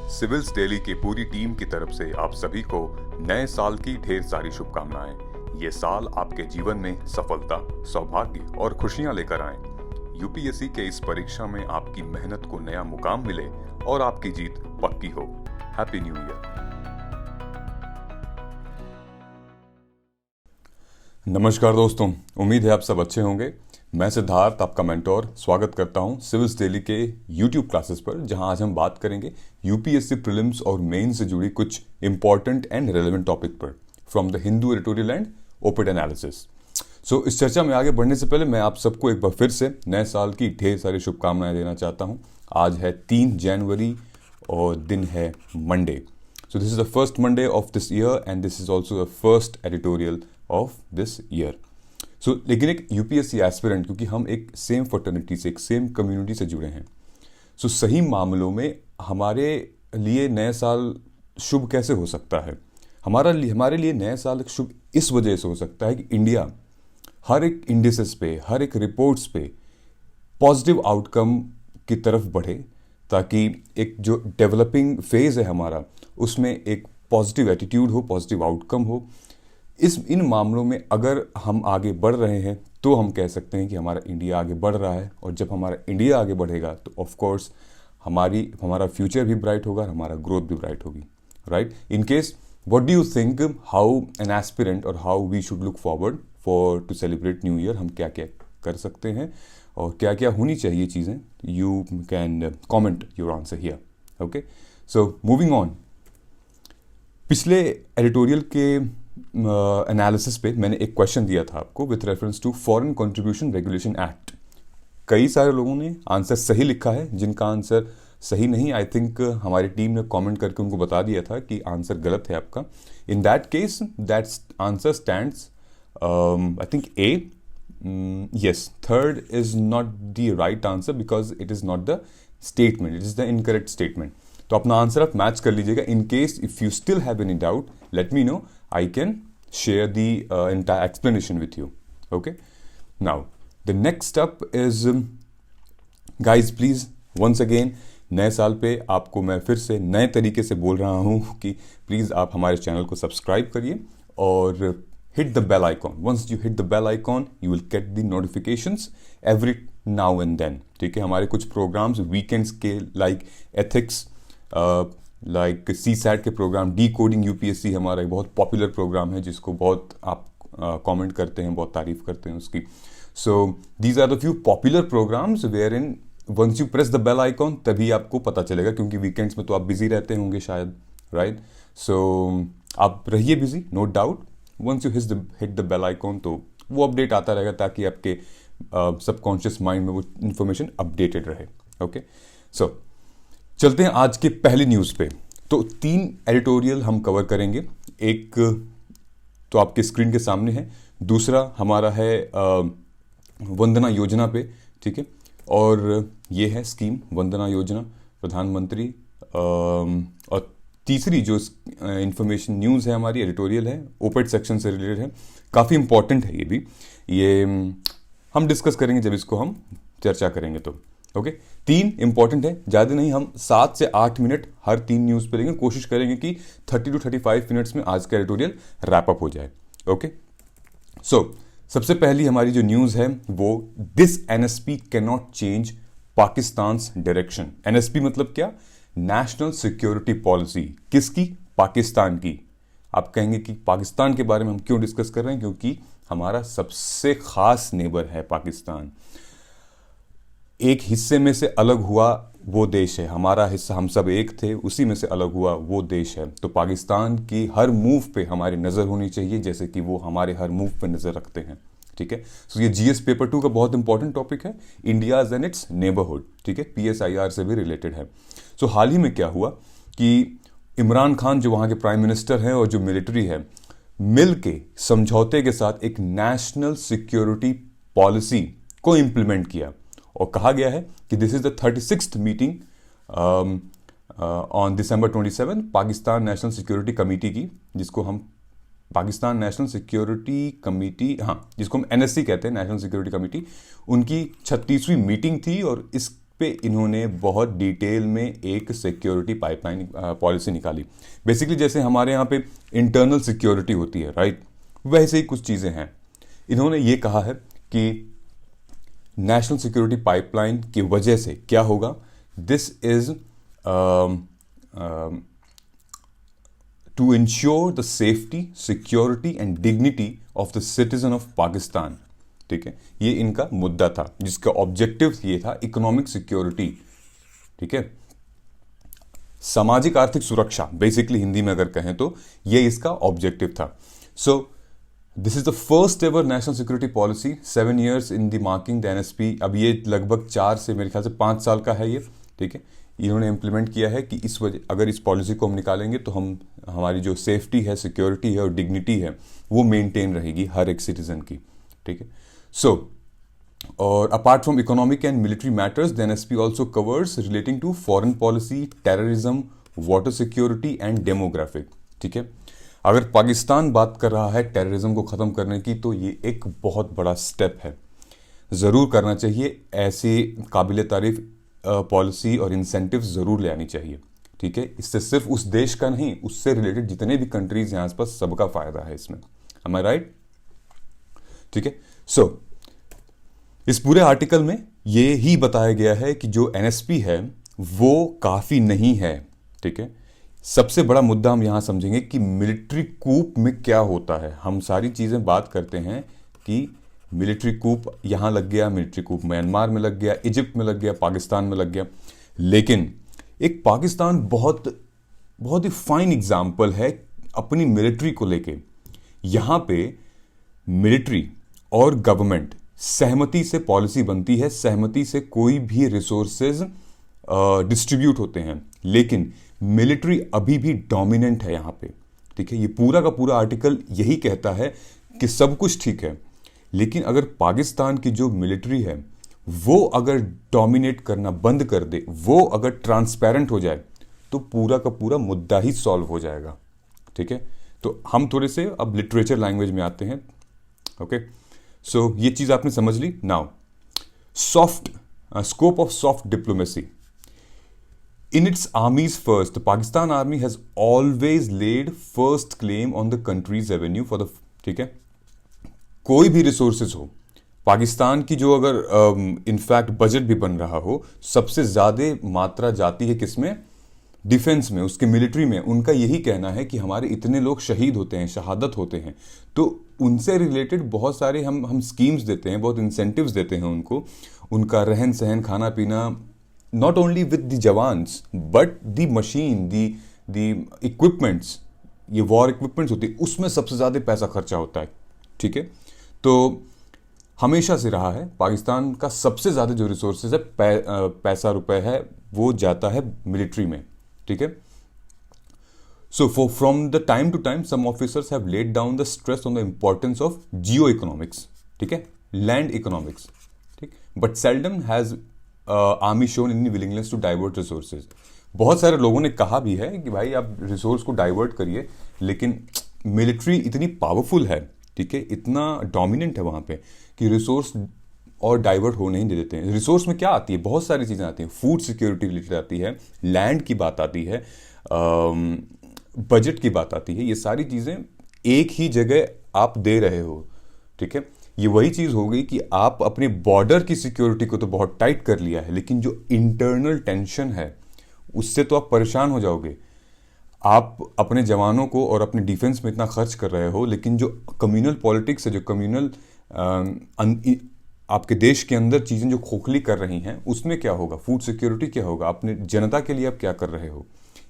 Civils daily की पूरी team की तरफ से आप सभी को नए साल की ढेर सारी शुभकामनाएं। ये साल आपके जीवन में सफलता, सौभाग्य और खुशियां लेकर आए। यूपीएससी के इस परीक्षा में आपकी मेहनत को नया मुकाम मिले और आपकी जीत पक्की हो। Happy new year. नमस्कार दोस्तों, उम्मीद है आप सब अच्छे होंगे। मैं सिद्धार्थ, आपका मेंटोर, स्वागत करता हूं सिविल्स डेली के यूट्यूब क्लासेस पर, जहां आज हम बात करेंगे यूपीएससी प्रीलिम्स और मेन से जुड़ी कुछ इंपॉर्टेंट एंड रेलेवेंट टॉपिक पर from the Hindu editorial and oped analysis. So इस चर्चा में आगे बढ़ने से पहले मैं आप सबको एक बार फिर से नए साल की ढेर सारी शुभकामनाएं देना चाहता हूं। आज है 3 जनवरी और दिन है Monday. So this is the first Monday of this year and this is also the first editorial of this year. So लेकिन एक यूपीएससी एस्पिरेंट, क्योंकि हम एक सेम फर्टर्निटी से, एक सेम कम्युनिटी से जुड़े हैं, सो सही मामलों में हमारे लिए नया साल शुभ कैसे हो सकता है? हमारे लिए नया साल शुभ इस वजह से हो सकता है कि इंडिया हर एक इंडिसेस पे, हर एक रिपोर्ट्स पे पॉजिटिव आउटकम की तरफ बढ़े, ताकि एक जो डेवलपिंग फेज है हमारा, उसमें एक पॉजिटिव एटीट्यूड हो, पॉजिटिव आउटकम हो। इन मामलों में अगर हम आगे बढ़ रहे हैं तो हम कह सकते हैं कि हमारा इंडिया आगे बढ़ रहा है, और जब हमारा इंडिया आगे बढ़ेगा तो ऑफ कोर्स हमारा फ्यूचर भी ब्राइट होगा और हमारा ग्रोथ भी ब्राइट होगी, right? In case, what do you think how an aspirant और how we should look forward for to celebrate new year? हम क्या क्या कर सकते हैं और क्या क्या होनी चाहिए चीज़ें? You can comment your answer here. Okay, so moving on. पिछले एडिटोरियल के एनालिसिस पे मैंने एक क्वेश्चन दिया था आपको with reference to foreign contribution regulation act. कई सारे लोगों ने आंसर सही लिखा है, जिनका आंसर सही नहीं, आई थिंक हमारी टीम ने कमेंट करके उनको बता दिया था कि आंसर गलत है आपका। In that case that answer stands I think A. Yes, third is not the right answer because it is not the statement, it is the incorrect statement. तो अपना आंसर आप मैच कर लीजिएगा। In case if you still have any doubt, let me know. I can share the entire explanation with you. Okay. Now, the next step is, guys, please once again, नए साल पे आपको मैं फिर से नए तरीके से बोल रहा हूँ कि प्लीज़ आप हमारे चैनल को सब्सक्राइब करिए और hit the bell icon. Once you hit the bell icon, you will get the notifications every now and then. ठीक है, हमारे कुछ प्रोग्राम्स वीकेंड्स के लाइक एथिक्स, लाइक CSAT के प्रोग्राम, डी कोडिंग यूपीएससी हमारा एक बहुत पॉपुलर प्रोग्राम है, जिसको बहुत आप कमेंट करते हैं, बहुत तारीफ करते हैं उसकी। So these are the few popular programmes where in once you press the bell icon तभी आपको पता चलेगा, क्योंकि वीकेंड्स में तो आप बिजी रहते होंगे शायद, राइट? सो आप रहिए busy, no doubt. Once you hit the bell icon तो वो अपडेट आता रहेगा, ताकि आपके सबकॉन्शियस माइंड में वो इन्फॉर्मेशन अपडेटेड रहे। ओके, सो चलते हैं आज के पहली न्यूज़ पे। तो 3 एडिटोरियल हम कवर करेंगे। एक तो आपके स्क्रीन के सामने है, दूसरा हमारा है वंदना योजना पे, ठीक है, और ये है स्कीम वंदना योजना, प्रधानमंत्री। और तीसरी जो इंफॉर्मेशन न्यूज़ है हमारी, एडिटोरियल है, ओपेड सेक्शन से रिलेटेड है, काफ़ी इंपॉर्टेंट है ये भी। ये हम डिस्कस करेंगे जब इसको हम चर्चा करेंगे तो। ओके, 3 इंपॉर्टेंट है, ज़्यादा नहीं, हम 7 से 8 मिनट हर 3 न्यूज़ पे लेंगे। कोशिश करेंगे कि 30 to 35 मिनट्स में आज का एडिटोरियल रैप अप हो जाए। ओके, सो सबसे पहली हमारी जो न्यूज़ है वो, this NSP can not change Pakistan's direction. NSP मतलब क्या? National security policy. किसकी? पाकिस्तान की। आप कहेंगे कि पाकिस्तान के बारे में हम क्यों डिस्कस कर रहे हैं? क्योंकि हमारा सबसे खास नेबर है पाकिस्तान। एक हिस्से में से अलग हुआ वो देश है, हमारा हिस्सा, हम सब एक थे, उसी में से अलग हुआ वो देश है। तो पाकिस्तान की हर मूव पे हमारी नज़र होनी चाहिए, जैसे कि वो हमारे हर मूव पे नज़र रखते हैं, ठीक है। सो ये जीएस पेपर 2 का बहुत इंपॉर्टेंट टॉपिक है, इंडियाज एंड इट्स नेबरहुड, ठीक है, PSIR से भी रिलेटेड है। सो हाल ही में क्या हुआ कि इमरान खान जो वहाँ के प्राइम मिनिस्टर हैं और जो मिलिट्री है, मिल के समझौते के साथ एक नेशनल सिक्योरिटी पॉलिसी को इम्प्लीमेंट किया, और कहा गया है कि this is the 36th meeting on December 27 Pakistan national security committee की, जिसको हम पाकिस्तान नेशनल सिक्योरिटी कमेटी, हाँ, जिसको हम NSC कहते हैं, नेशनल सिक्योरिटी कमेटी, उनकी 36वीं मीटिंग थी। और इस पे इन्होंने बहुत डिटेल में एक सिक्योरिटी पाइपलाइन पॉलिसी निकाली। बेसिकली जैसे हमारे यहाँ पे इंटरनल सिक्योरिटी होती है, राइट, वैसे ही कुछ चीज़ें हैं। इन्होंने ये कहा है कि नेशनल सिक्योरिटी पाइपलाइन की वजह से क्या होगा, this is to ensure the safety, security and dignity of the citizen of Pakistan. ठीक है, ये इनका मुद्दा था जिसका ऑब्जेक्टिव ये था इकोनॉमिक सिक्योरिटी। ठीक है, सामाजिक आर्थिक सुरक्षा, बेसिकली हिंदी में अगर कहें तो ये इसका ऑब्जेक्टिव था। सो this is the first ever national security policy, 7 years in the marking the NSP. अब ये लगभग 4 से मेरे ख्याल से 5 साल का है ये। ठीक है, इन्होंने इम्प्लीमेंट किया है कि इस वजह अगर इस पॉलिसी को हम निकालेंगे तो हम हमारी जो सेफ्टी है, सिक्योरिटी है और डिग्निटी है वो मेंटेन रहेगी हर एक सिटीजन की। ठीक है, सो और apart from economic and military matters the NSP also covers relating to foreign policy, terrorism, water security and demographic. ठीक है, अगर पाकिस्तान बात कर रहा है टेररिज्म को ख़त्म करने की तो ये एक बहुत बड़ा स्टेप है, ज़रूर करना चाहिए। ऐसी काबिल तारीफ पॉलिसी और इंसेंटिव ज़रूर ले आनी चाहिए। ठीक है, इससे सिर्फ उस देश का नहीं, उससे रिलेटेड जितने भी कंट्रीज हैं आसपास सबका फ़ायदा है इसमें। एम आई राइट? ठीक है, सो इस पूरे आर्टिकल में ये ही बताया गया है कि जो एनएसपी है वो काफ़ी नहीं है। ठीक है, सबसे बड़ा मुद्दा हम यहां समझेंगे कि मिलिट्री कूप में क्या होता है। हम सारी चीज़ें बात करते हैं कि मिलिट्री कूप यहां लग गया, मिलिट्री कूप म्यांमार में लग गया, इजिप्ट में लग गया, पाकिस्तान में लग गया, लेकिन एक पाकिस्तान बहुत बहुत ही फाइन एग्जाम्पल है अपनी मिलिट्री को लेके। यहां पे मिलिट्री और गवर्नमेंट सहमति से पॉलिसी बनती है, सहमति से कोई भी रिसोर्सेज डिस्ट्रीब्यूट होते हैं, लेकिन मिलिट्री अभी भी डोमिनेंट है यहां पे। ठीक है, ये पूरा का पूरा आर्टिकल यही कहता है कि सब कुछ ठीक है, लेकिन अगर पाकिस्तान की जो मिलिट्री है वो अगर डोमिनेट करना बंद कर दे, वो अगर ट्रांसपेरेंट हो जाए तो पूरा का पूरा मुद्दा ही सॉल्व हो जाएगा। ठीक है, तो हम थोड़े से अब लिटरेचर लैंग्वेज में आते हैं। ओके, सो ये चीज आपने समझ ली। Now soft scope of soft diplomacy in its armies first, the Pakistan army has always laid first claim on the country's revenue for the, ठीक है, कोई भी रिसोर्सेज हो पाकिस्तान की, जो अगर इनफैक्ट बजट भी बन रहा हो, सबसे ज्यादा मात्रा जाती है किसमें? डिफेंस में, उसके मिलिट्री में। उनका यही कहना है कि हमारे इतने लोग शहीद होते हैं, शहादत होते हैं, तो उनसे रिलेटेड बहुत सारे हम स्कीम्स देते हैं, बहुत इंसेंटिव्स देते हैं उनको, उनका रहन सहन, खाना पीना, not only with the jawans but the machine, the equipments, ये वॉर इक्विपमेंट्स होती है, उसमें सबसे ज़्यादा पैसा खर्चा होता है। ठीक है, तो हमेशा से रहा है पाकिस्तान का सबसे ज़्यादा जो रिसोर्सेज है, पैसा रुपए है, वो जाता है मिलिट्री में। ठीक है, so from the time to time some officers have laid down the stress on the importance of geo economics, ठीक है, लैंड इकोनॉमिक्स, ठीक, but seldom has army shown in willingness to divert resources. बहुत सारे लोगों ने कहा भी है कि भाई आप रिसोर्स को डाइवर्ट करिए, लेकिन मिलिट्री इतनी पावरफुल है, ठीक है, इतना डोमिनेंट है वहाँ पे कि रिसोर्स और डाइवर्ट हो नहीं दे देते हैं। रिसोर्स में क्या आती है? बहुत सारी चीज़ें आती हैं, फूड सिक्योरिटी रिलेटेड आती है, लैंड की बात आती है, बजट की बात आती है। ये सारी चीज़ें एक ही जगह आप दे रहे हो। ठीक है, ये वही चीज़ हो गई कि आप अपने बॉर्डर की सिक्योरिटी को तो बहुत टाइट कर लिया है, लेकिन जो इंटरनल टेंशन है उससे तो आप परेशान हो जाओगे। आप अपने जवानों को और अपने डिफेंस में इतना खर्च कर रहे हो, लेकिन जो कम्युनल पॉलिटिक्स है, जो कम्युनल आपके देश के अंदर चीज़ें जो खोखली कर रही हैं, उसमें क्या होगा? फूड सिक्योरिटी क्या होगा? अपने जनता के लिए आप क्या कर रहे हो?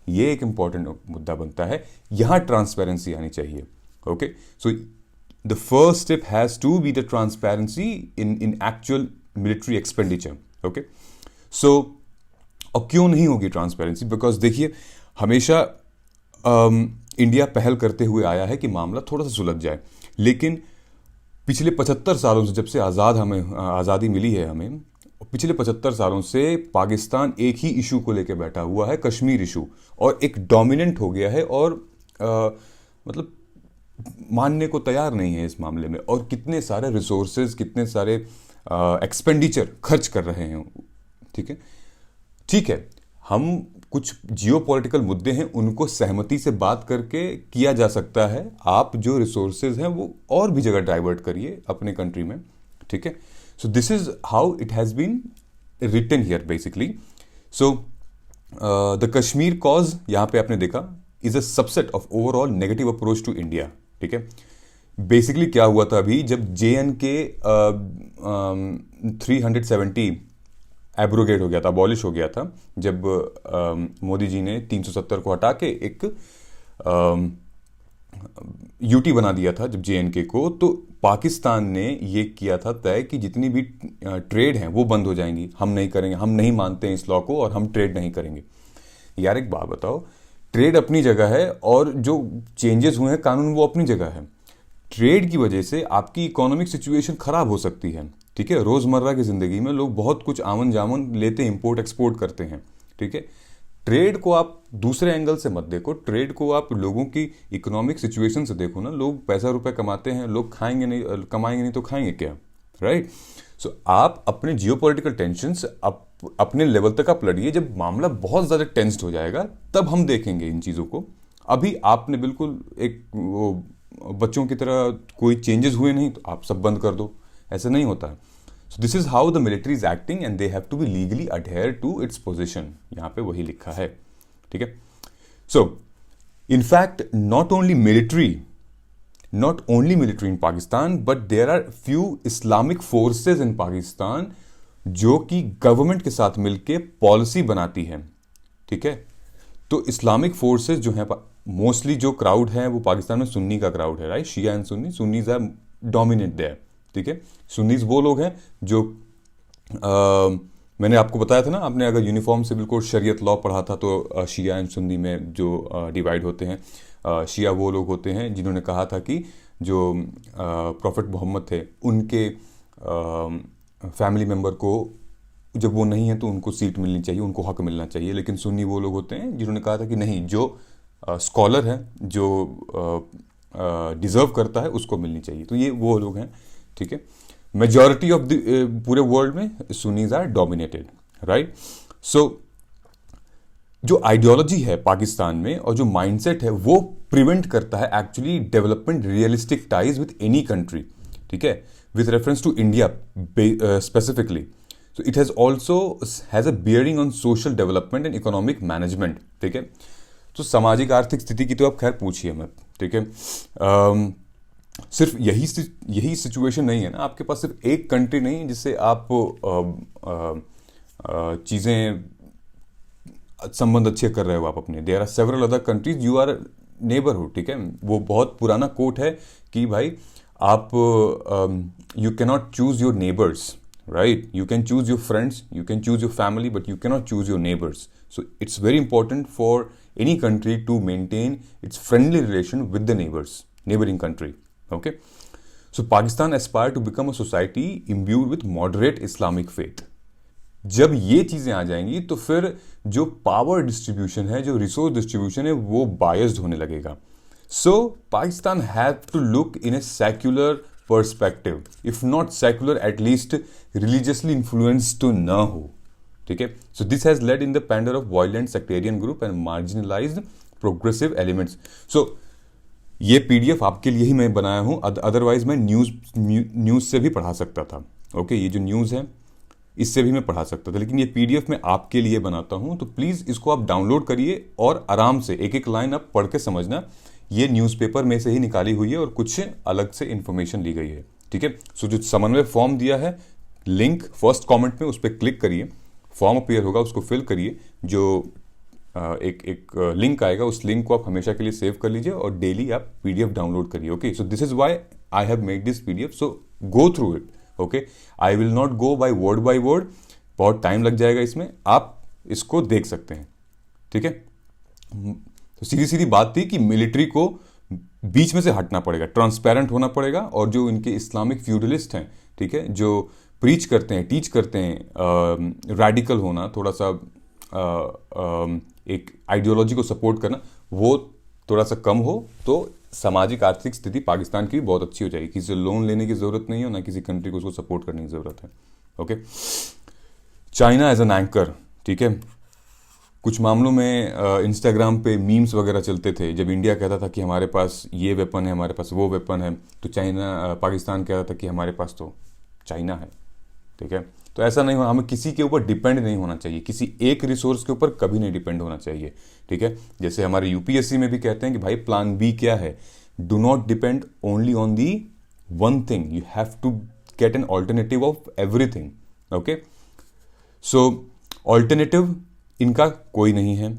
ये एक इंपॉर्टेंट मुद्दा बनता है। यहाँ ट्रांसपेरेंसी आनी चाहिए। Okay, so the first step has to be the transparency in actual military expenditure. Okay, so और क्यों नहीं होगी ट्रांसपेरेंसी? बिकॉज देखिए, हमेशा इंडिया पहल करते हुए आया है कि मामला थोड़ा सा सुलझ जाए, लेकिन पिछले 75 सालों से, जब से हमें आज़ादी मिली है, हमें पिछले 75 सालों से पाकिस्तान एक ही इशू को लेकर बैठा हुआ है, कश्मीर इशू, और एक डोमिनेंट हो गया है और मतलब मानने को तैयार नहीं है इस मामले में, और कितने सारे रिसोर्सेज, कितने सारे एक्सपेंडिचर खर्च कर रहे हैं। ठीक है, ठीक है, हम कुछ जियोपॉलिटिकल मुद्दे हैं उनको सहमति से बात करके किया जा सकता है। आप जो रिसोर्सेज हैं वो और भी जगह डाइवर्ट करिए अपने कंट्री में, ठीक है। So this is how it has been written here basically. So the Kashmir cause, यहाँ पे आपने देखा, is a subset of overall negative approach to India, ठीक है। बेसिकली क्या हुआ था अभी, जब JNK 370 एब्रोगेट हो गया था, अबॉलिश हो गया था, जब मोदी जी ने 370 को हटा के एक यूटी बना दिया था जब JNK को, तो पाकिस्तान ने ये किया था तय कि जितनी भी ट्रेड हैं वो बंद हो जाएंगी, हम नहीं करेंगे, हम नहीं मानते हैं इस लॉ को और हम ट्रेड नहीं करेंगे। यार एक बात बताओ, ट्रेड अपनी जगह है और जो चेंजेस हुए हैं कानून वो अपनी जगह है। ट्रेड की वजह से आपकी इकोनॉमिक सिचुएशन खराब हो सकती है, ठीक है। रोजमर्रा की जिंदगी में लोग बहुत कुछ आमन जामन लेते हैं, इंपोर्ट एक्सपोर्ट करते हैं, ठीक है। ट्रेड को आप दूसरे एंगल से मत देखो, ट्रेड को आप लोगों की इकोनॉमिक सिचुएशन से देखो ना। लोग पैसा रुपए कमाते हैं, लोग खाएंगे नहीं, कमाएंगे नहीं तो खाएंगे क्या, राइट। सो आप अपने जियोपॉलिटिकल टेंशंस अपने लेवल तक आप लड़िए, जब मामला बहुत ज़्यादा टेंस्ड हो जाएगा तब हम देखेंगे इन चीज़ों को। अभी आपने बिल्कुल एक वो बच्चों की तरह कोई चेंजेस हुए नहीं तो आप सब बंद कर दो, ऐसा नहीं होता है। So this is how the military is acting and they have to be legally adhere to its position. यहाँ पे वही लिखा है, ठीक है। So in fact not only military in Pakistan, but there are few Islamic forces in Pakistan जो कि government के साथ मिलके पॉलिसी बनाती है, ठीक है। तो इस्लामिक फोर्सेस जो हैं, मोस्टली जो क्राउड है वो पाकिस्तान में सुन्नी का क्राउड है, right. Shia and Sunnis are dominate there, ठीक है। सुन्नीज वो लोग हैं जो मैंने आपको बताया था ना, आपने अगर यूनिफॉर्म सिविल कोड शरीयत लॉ पढ़ा था तो शिया एंड सुन्नी में जो डिवाइड होते हैं, शिया वो लोग होते हैं जिन्होंने कहा था कि जो प्रॉफिट मोहम्मद थे उनके फैमिली मेम्बर को जब वो नहीं है तो उनको सीट मिलनी चाहिए, उनको हक मिलना चाहिए। लेकिन सुन्नी वो लोग होते हैं जिन्होंने कहा था कि नहीं, जो स्कॉलर है, जो डिजर्व करता है उसको मिलनी चाहिए। तो ये वो लोग हैं, ठीक है। मेजॉरिटी ऑफ द पूरे वर्ल्ड में सुन्नीज आर डोमिनेटेड, राइट। सो जो आइडियोलॉजी है पाकिस्तान में और जो माइंडसेट है वो प्रिवेंट करता है actually development realistic ties with any country, ठीक है, with reference to India specifically. So it has also has a bearing on social development and economic management, ठीक है। तो सामाजिक आर्थिक स्थिति की तो आप खैर पूछिए मत, ठीक है। सिर्फ यही सिचुएशन नहीं है ना, आपके पास सिर्फ एक कंट्री नहीं जिससे आप चीज़ें संबंध अच्छे कर रहे हो आप अपने। There are several other countries you are neighbourhood, ठीक है। वो बहुत पुराना कोट है कि भाई आप you can not choose your neighbours, right. You can choose your friends, you can choose your family, but you can not choose your neighbours. So it's very important for any country to maintain its friendly relation with the neighboring country, okay. So Pakistan aspire to become a society imbued with moderate Islamic faith. जब ये चीजें आ जाएंगी तो फिर जो power distribution है, जो resource distribution है, वो बायस्ड होने लगेगा। So Pakistan have to look in a secular perspective, if not secular at least religiously influenced तो ना हो, ठीक है। So this has led in the pander of violent sectarian group and marginalised progressive elements. So ये PDF आपके लिए ही मैं बनाया हूं, अदरवाइज मैं न्यूज से भी पढ़ा सकता था, ओके। ये जो न्यूज़ है इससे भी मैं पढ़ा सकता था, लेकिन ये PDF मैं आपके लिए बनाता हूं। तो प्लीज़ इसको आप डाउनलोड करिए और आराम से एक एक लाइन आप पढ़ के समझना। ये न्यूज़पेपर में से ही निकाली हुई है और कुछ अलग से इंफॉर्मेशन ली गई है, ठीक है। सो जो समन्वय फॉर्म दिया है, लिंक फर्स्ट कॉमेंट में उस पर क्लिक करिए, फॉर्म अपीयर होगा, उसको फिल करिए। जो एक लिंक आएगा, उस लिंक को आप हमेशा के लिए सेव कर लीजिए और डेली आप PDF डाउनलोड करिए, okay. So this is why I have made this PDF, so go through it, okay. I will not go by word, बहुत टाइम लग जाएगा इसमें, आप इसको देख सकते हैं, ठीक है। तो सीधी सीधी बात थी कि मिलिट्री को बीच में से हटना पड़ेगा, ट्रांसपेरेंट होना पड़ेगा, और जो इनके इस्लामिक फ्यूडलिस्ट हैं, ठीक है, जो प्रीच करते हैं, टीच करते हैं रैडिकल होना, थोड़ा सा एक आइडियोलॉजी को सपोर्ट करना, वो थोड़ा सा कम हो तो सामाजिक आर्थिक स्थिति पाकिस्तान की भी बहुत अच्छी हो जाएगी। किसी से लोन लेने की ज़रूरत नहीं है, ना किसी कंट्री को उसको सपोर्ट करने की ज़रूरत है, okay. China as an anchor, ठीक है। कुछ मामलों में इंस्टाग्राम पे मीम्स वगैरह चलते थे, जब इंडिया कहता था कि हमारे पास ये वेपन है, हमारे पास वो वेपन है, तो पाकिस्तान कहता था कि हमारे पास तो चाइना है। ठीक है, तो ऐसा नहीं होना, हमें किसी के ऊपर डिपेंड नहीं होना चाहिए, किसी एक रिसोर्स के ऊपर कभी नहीं डिपेंड होना चाहिए। ठीक है, जैसे हमारे यूपीएससी में भी कहते हैं कि भाई प्लान बी क्या है, do not depend only on the one thing, you have to get an alternative of everything. Okay, so alternative इनका कोई नहीं है,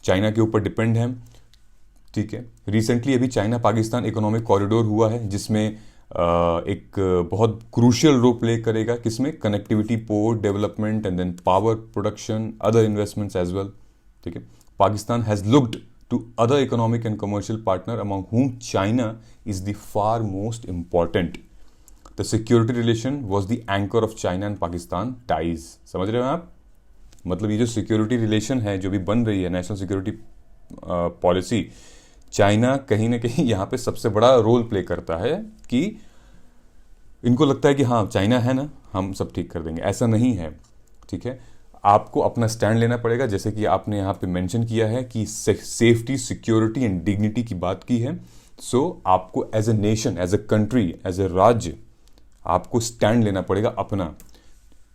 चाइना के ऊपर डिपेंड है। ठीक है, रिसेंटली अभी चाइना पाकिस्तान इकोनॉमिक कॉरिडोर हुआ है, जिसमें एक बहुत क्रूशियल रोल प्ले करेगा, किसमें, connectivity, port development and then power production, other investments as well. ठीक है, Pakistan has looked to other economic and commercial partner among whom China is the far most important. The security relation was the anchor of China and Pakistan ties. समझ रहे हो आप, मतलब ये जो security relation है जो भी बन रही है, नेशनल सिक्योरिटी पॉलिसी, चाइना कहीं ना कहीं यहाँ पे सबसे बड़ा रोल प्ले करता है कि इनको लगता है कि हाँ चाइना है ना, हम सब ठीक कर देंगे। ऐसा नहीं है। ठीक है, आपको अपना स्टैंड लेना पड़ेगा, जैसे कि आपने यहाँ पे मेंशन किया है कि सेफ्टी, सिक्योरिटी एंड डिग्निटी की बात की है। सो आपको as a nation, as a country, as a राज्य आपको स्टैंड लेना पड़ेगा अपना।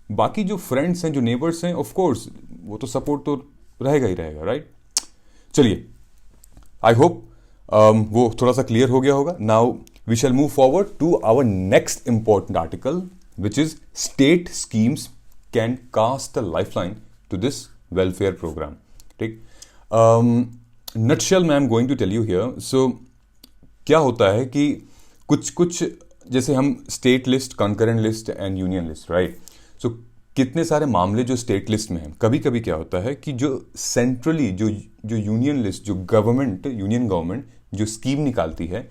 बाकी जो फ्रेंड्स हैं, जो नेबर्स हैं, ऑफ कोर्स वो तो सपोर्ट तो रहेगा ही रहेगा, राइट। चलिए, आई होप वो थोड़ा सा क्लियर हो गया होगा। Now we shall move forward to our next important article, which is state schemes can cast a lifeline to this welfare programme. ठीक, नटशेल मैं am going to tell you here. So क्या होता है कि कुछ कुछ, जैसे हम state list, concurrent list and union list, right. So कितने सारे मामले जो स्टेट लिस्ट में हैं, कभी कभी क्या होता है कि जो सेंट्रली जो यूनियन लिस्ट, जो गवर्नमेंट, यूनियन गवर्नमेंट जो स्कीम निकालती है,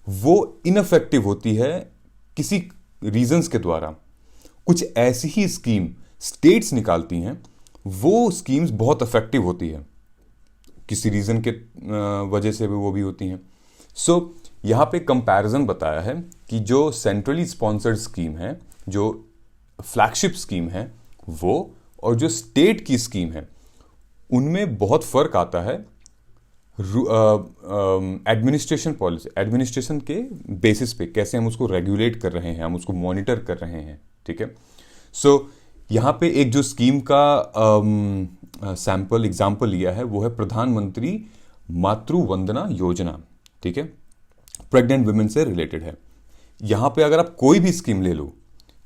वो इनफेक्टिव होती है किसी रीजंस के द्वारा। कुछ ऐसी ही स्कीम स्टेट्स निकालती हैं, वो स्कीम्स बहुत इफेक्टिव होती है, किसी रीजन के वजह से भी वो भी होती हैं। सो यहाँ पे कंपैरिजन बताया है कि जो सेंट्रली स्पॉन्सर्ड स्कीम है, जो फ्लैगशिप स्कीम है वो, और जो स्टेट की स्कीम है, उनमें बहुत फर्क आता है एडमिनिस्ट्रेशन पॉलिसी, एडमिनिस्ट्रेशन के बेसिस पे, कैसे हम उसको रेगुलेट कर रहे हैं, हम उसको मॉनिटर कर रहे हैं। ठीक है, सो यहाँ पे एक जो स्कीम का सैंपल एग्जाम्पल लिया है वो है प्रधानमंत्री मातृ वंदना योजना। ठीक है, प्रेग्नेंट वुमेन से रिलेटेड है। यहाँ पे अगर आप कोई भी स्कीम ले लो,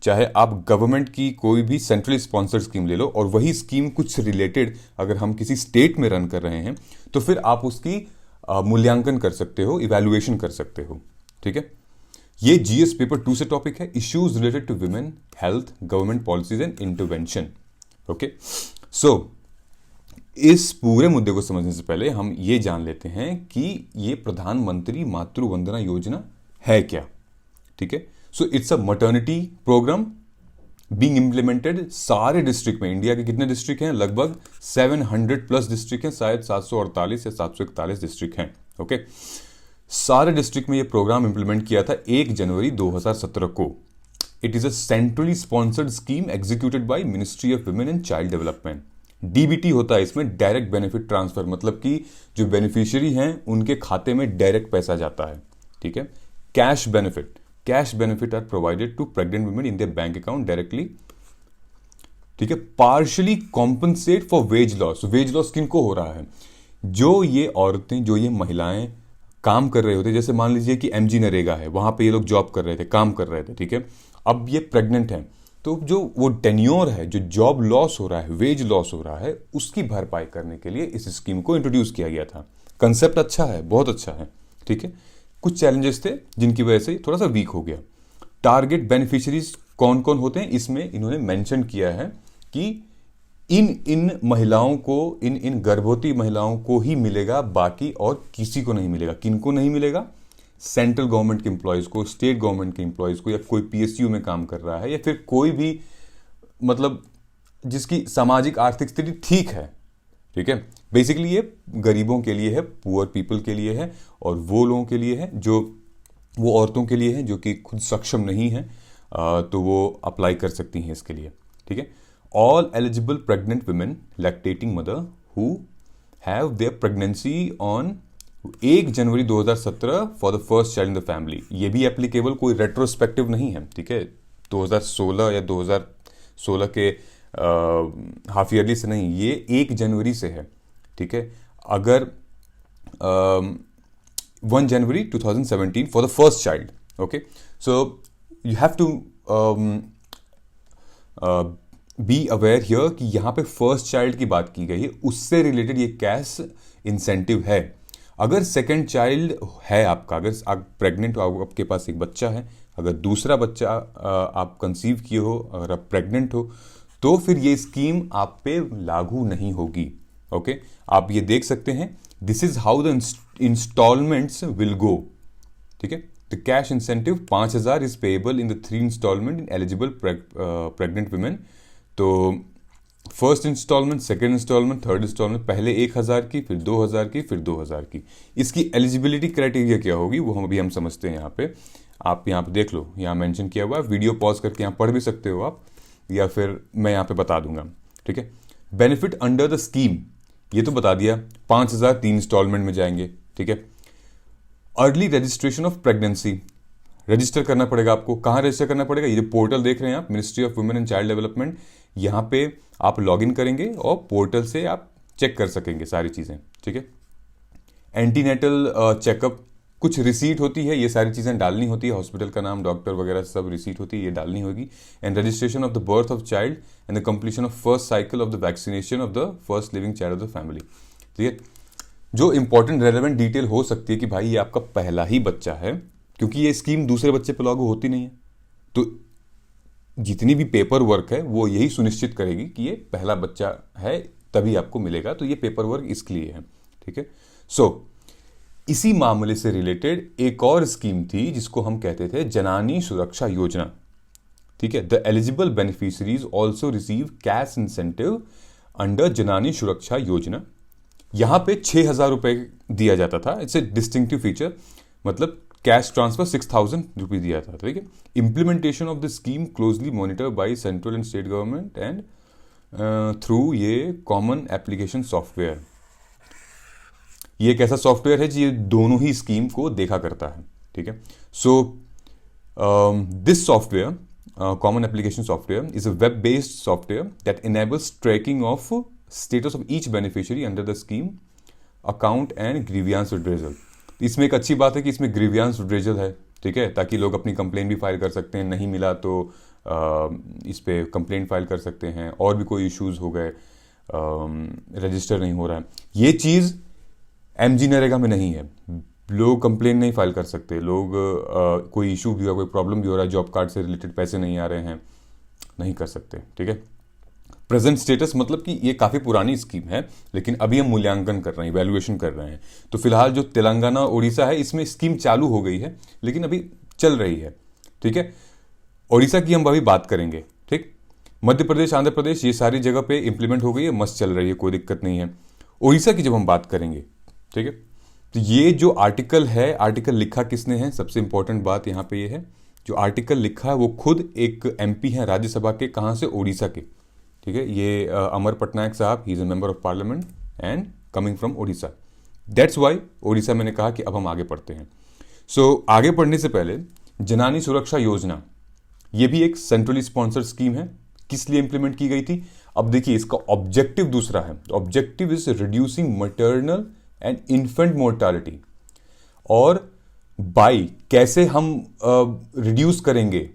चाहे आप गवर्नमेंट की कोई भी सेंट्रली स्पॉन्सर्ड स्कीम ले लो, और वही स्कीम कुछ रिलेटेड अगर हम किसी स्टेट में रन कर रहे हैं, तो फिर आप उसकी मूल्यांकन कर सकते हो, इवैल्यूएशन कर सकते हो। ठीक है, ये जीएस पेपर 2 से टॉपिक है, issues related to women health, government policies and intervention. Okay, so इस पूरे मुद्दे को समझने से पहले हम ये जान लेते हैं कि ये प्रधानमंत्री मातृ वंदना योजना है क्या। ठीक है, so it's a maternity programme being implemented सारे डिस्ट्रिक्ट में। इंडिया के कितने डिस्ट्रिक्ट हैं, लगभग 700 प्लस डिस्ट्रिक्ट हैं, शायद 748 या 741 डिस्ट्रिक्ट हैं। ओके, सारे डिस्ट्रिक्ट में ये प्रोग्राम इंप्लीमेंट किया था 1 जनवरी 2017 को। It is a centrally sponsored scheme executed by ministry of women and child development. DBT होता है इसमें, डायरेक्ट बेनिफिट ट्रांसफर, मतलब कि जो बेनिफिशियरी हैं उनके खाते में डायरेक्ट पैसा जाता है। ठीक है, cash benefit are provided to pregnant women in their bank account directly. ठीक है, partially compensate for wage loss. Wage loss किनको हो रहा है, जो ये औरतें, जो ये महिलाएं काम कर रहे होते, जैसे मान लीजिए कि एमजी नरेगा है, वहां पे ये लोग जॉब कर रहे थे, काम कर रहे थे। ठीक है, अब ये प्रेग्नेंट हैं, तो जो वो टेन्योर है, जो जॉब लॉस हो रहा है, वेज लॉस हो रहा है, उसकी भरपाई करने के लिए इस स्कीम को इंट्रोड्यूस किया गया था। कंसेप्ट अच्छा है, बहुत अच्छा है। ठीक है, कुछ चैलेंजेस थे जिनकी वजह से थोड़ा सा वीक हो गया। टारगेट बेनिफिशियरीज कौन कौन होते हैं, इसमें इन्होंने मेंशन किया है कि इन महिलाओं को, इन गर्भवती महिलाओं को ही मिलेगा, बाकी और किसी को नहीं मिलेगा। किनको नहीं मिलेगा, सेंट्रल गवर्नमेंट के एम्प्लॉयज को, स्टेट गवर्नमेंट के एम्प्लॉयज को, या कोई पीएसयू में काम कर रहा है, या फिर कोई भी मतलब जिसकी सामाजिक आर्थिक स्थिति ठीक है। ठीक है, बेसिकली ये गरीबों के लिए है, पुअर पीपल के लिए है, और वो लोगों के लिए है जो, वो औरतों के लिए है जो कि खुद सक्षम नहीं है, तो वो अप्लाई कर सकती हैं इसके लिए। ठीक है, all eligible pregnant women, lactating mother who have their pregnancy on 1 जनवरी 2017 for the first child in the family. ये भी एप्लीकेबल, कोई रेट्रोस्पेक्टिव नहीं है, ठीक है। 2016 या 2016 के हाफ ईयरली से नहीं, ये 1 जनवरी से है, ठीक है। अगर 1 जनवरी 2017 for the first child, okay. So you have to be aware here कि यहाँ पे फर्स्ट चाइल्ड की बात की गई है, उससे रिलेटेड ये कैश इंसेंटिव है। अगर सेकंड चाइल्ड है आपका, अगर आप प्रेग्नेंट हो, आपके पास एक बच्चा है, अगर दूसरा बच्चा आप कंसीव किए हो, अगर आप प्रेग्नेंट हो, तो फिर ये स्कीम आप पे लागू नहीं होगी, ओके। आप ये देख सकते हैं, this is how the instalments will go, ठीक है। The cash incentive 5,000 is payable in the 3 instalment in eligible pregnant women. तो first instalment, second instalment, third instalment, पहले 1,000 की, फिर 2,000 की, फिर 2,000 की। इसकी एलिजिबिलिटी क्राइटेरिया क्या होगी वो हम समझते हैं यहाँ पे। आप यहाँ पे देख लो, यहाँ मेंशन किया हुआ है, वीडियो पॉज करके यहाँ पढ़ भी सकते हो आप, या फिर मैं यहाँ पे बता दूंगा, ठीक है। बेनिफिट अंडर द स्कीम, ये तो बता दिया, 5,000 3 इंस्टॉलमेंट में जाएंगे, ठीक है। Early registration of pregnancy, register करना पड़ेगा आपको। कहाँ रजिस्टर करना पड़ेगा? ये जो पोर्टल देख रहे हैं आप, ministry of women and child development, यहाँ पे आप लॉगिन करेंगे और पोर्टल से आप चेक कर सकेंगे सारी चीज़ें, ठीक है। एंटीनेटल चेकअप, कुछ रिसीट होती है, ये सारी चीज़ें डालनी होती है, हॉस्पिटल का नाम, डॉक्टर वगैरह सब रिसीट होती है, ये डालनी होगी। And registration of the birth of child and the completion of first cycle of the vaccination of the first living child of the family, ठीक है। जो इंपॉर्टेंट रेलेवेंट डिटेल हो सकती है कि भाई ये आपका पहला ही बच्चा है, क्योंकि ये स्कीम दूसरे बच्चे पर लागू होती नहीं है, तो जितनी भी पेपर वर्क है वो यही सुनिश्चित करेगी कि ये पहला बच्चा है तभी आपको मिलेगा, तो ये पेपर वर्क इसके लिए है, ठीक है। सो इसी मामले से रिलेटेड एक और स्कीम थी जिसको हम कहते थे जननी सुरक्षा योजना, ठीक है। The eligible beneficiaries also receive cash incentive under Janani Suraksha Yojana. यहां पे 6,000 रुपए दिया जाता था, इट्स ए डिस्टिंक्टिव फीचर, मतलब कैश ट्रांसफर 6,000 रुपीज दिया था, ठीक है। Implementation of the scheme closely monitor by central and state government and through ये कॉमन एप्लीकेशन सॉफ्टवेयर। ये एक ऐसा सॉफ्टवेयर है जी, दोनों ही स्कीम को देखा करता है, ठीक है। So this software, common application software, is a web based software that enables tracking of status of each beneficiary under the scheme account and grievance redressal. इसमें एक अच्छी बात है कि इसमें ग्रीवियंस रिड्रेसल है, ठीक है, ताकि लोग अपनी कंप्लेन भी फाइल कर सकते हैं, नहीं मिला तो इस पे कंप्लेंट फाइल कर सकते हैं, और भी कोई इश्यूज हो गए, रजिस्टर नहीं हो रहा है, ये चीज़ एमजी नरेगा में नहीं है। लोग कंप्लेन नहीं फाइल कर सकते, लोग कोई इशू भी हो, कोई प्रॉब्लम भी हो रहा है, जॉब कार्ड से रिलेटेड पैसे नहीं आ रहे हैं, नहीं कर सकते, ठीक है। प्रेजेंट स्टेटस मतलब कि ये काफ़ी पुरानी स्कीम है, लेकिन अभी हम मूल्यांकन कर रहे हैं, वैल्यूएशन कर रहे हैं। तो फिलहाल जो तेलंगाना उड़ीसा है इसमें स्कीम चालू हो गई है, लेकिन अभी चल रही है, ठीक है। उड़ीसा की हम अभी बात करेंगे, ठीक। मध्य प्रदेश, आंध्र प्रदेश, ये सारी जगह पे इंप्लीमेंट हो गई है, मस्त चल रही है, कोई दिक्कत नहीं है। उड़ीसा की जब हम बात करेंगे, ठीक है, तो ये जो आर्टिकल है, आर्टिकल लिखा किसने है, सबसे इंपॉर्टेंट बात यहाँ पे ये है, जो आर्टिकल लिखा है वो खुद एक एमपी है राज्यसभा के, कहाँ से, उड़ीसा के, ठीक है। ये अमर पटनायक साहब, he is a member of parliament and coming from Orissa, that's why Orissa. मैंने कहा कि अब हम आगे पढ़ते हैं। सो आगे पढ़ने से पहले जननी सुरक्षा योजना, ये भी एक सेंट्रली स्पॉन्सर्ड स्कीम है। किस लिए इंप्लीमेंट की गई थी? अब देखिए, इसका ऑब्जेक्टिव दूसरा है। Objective is reducing maternal and infant mortality, और बाई कैसे हम रिड्यूस करेंगे,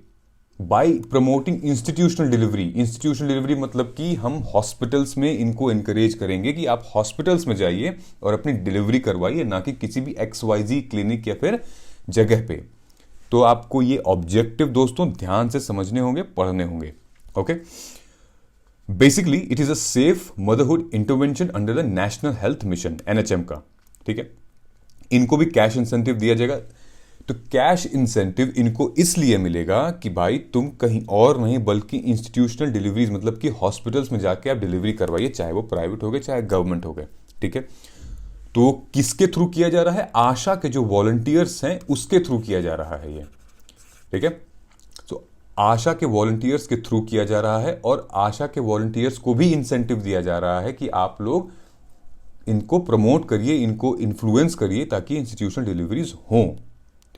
by promoting institutional delivery. Institutional delivery मतलब कि हम हॉस्पिटल्स में इनको एनकरेज करेंगे कि आप हॉस्पिटल्स में जाइए और अपनी डिलीवरी करवाइए, ना कि किसी भी XYZ क्लिनिक या फिर जगह पे। तो आपको ये ऑब्जेक्टिव दोस्तों ध्यान से समझने होंगे, पढ़ने होंगे, okay. Basically it is a safe motherhood intervention under the national health mission, NHM का, ठीक है। इनको भी कैश इंसेंटिव दिया जाएगा। तो कैश इंसेंटिव इनको इसलिए मिलेगा कि भाई तुम कहीं और नहीं बल्कि इंस्टीट्यूशनल डिलीवरीज, मतलब कि हॉस्पिटल्स में जाके आप डिलीवरी करवाइए, चाहे वो प्राइवेट हो गए चाहे गवर्नमेंट हो गए, ठीक है। तो किसके थ्रू किया जा रहा है? आशा के जो वॉलंटियर्स हैं उसके थ्रू किया जा रहा है ये, ठीक है। तो आशा के वॉलंटियर्स के थ्रू किया जा रहा है, और आशा के वॉलंटियर्स को भी इंसेंटिव दिया जा रहा है कि आप लोग इनको प्रमोट करिए, इनको इन्फ्लुएंस करिए ताकि इंस्टीट्यूशनल डिलीवरीज हों।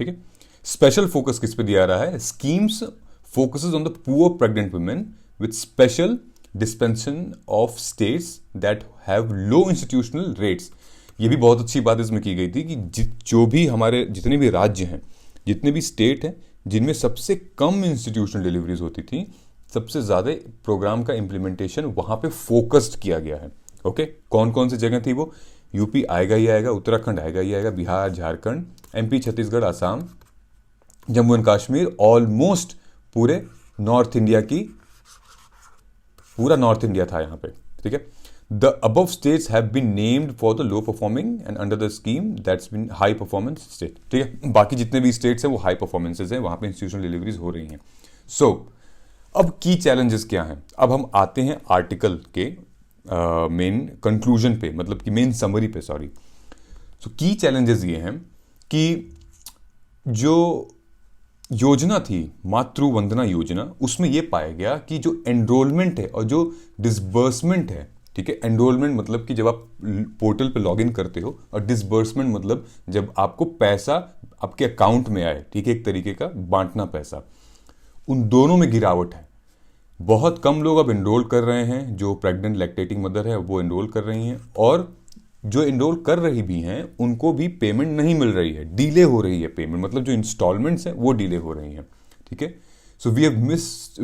ठीक है। स्पेशल फोकस किस पे दिया रहा है? Schemes focuses on the poor pregnant women with special dispensation of states that have low institutional rates. ये भी बहुत अच्छी बात इसमें की गई थी कि जो भी हमारे जितने भी राज्य हैं, जितने भी स्टेट हैं जिनमें सबसे कम इंस्टीट्यूशनल डिलीवरीज होती थी, सबसे ज़्यादा प्रोग्राम का इम्प्लीमेंटेशन वहाँ पे फोकस्ड किया गया है। ओके, कौन कौन सी जगह थी वो? यूपी आएगा ही आएगा, उत्तराखंड आएगा ही आएगा, Bihar, Jharkhand, MP, Chhattisgarh, Assam, Jammu and Kashmir, almost पूरे नॉर्थ इंडिया की, पूरा नॉर्थ इंडिया था यहाँ पे। ठीक है। The above states have been named for the low performing and under the scheme that's been high performance state. ठीक है। बाकी जितने भी स्टेट्स हैं वो हाई परफॉर्मेंसेज हैं, वहां पे इंस्टीट्यूशनल डिलीवरीज हो रही हैं। सो अब की चैलेंजेस क्या हैं? अब हम आते हैं आर्टिकल के मेन कंक्लूजन पे, मतलब कि मेन समरी पे, सॉरी। सो की चैलेंजेस ये हैं कि जो योजना थी मातृ वंदना योजना, उसमें यह पाया गया कि जो एनरोलमेंट है और जो डिसबर्समेंट है, ठीक है, एनरोलमेंट मतलब कि जब आप पोर्टल पे लॉगिन करते हो, और डिसबर्समेंट मतलब जब आपको पैसा आपके अकाउंट में आए, ठीक है, एक तरीके का बांटना पैसा, उन दोनों में गिरावट है। बहुत कम लोग अब एनरोल कर रहे हैं। जो प्रेग्नेंट लैक्टेटिंग मदर है वो एनरोल कर रही हैं, और जो एनरोल कर रही भी हैं उनको भी पेमेंट नहीं मिल रही है, डिले हो रही है पेमेंट, मतलब जो इंस्टॉलमेंट्स हैं वो डिले हो रही हैं। ठीक है। So we have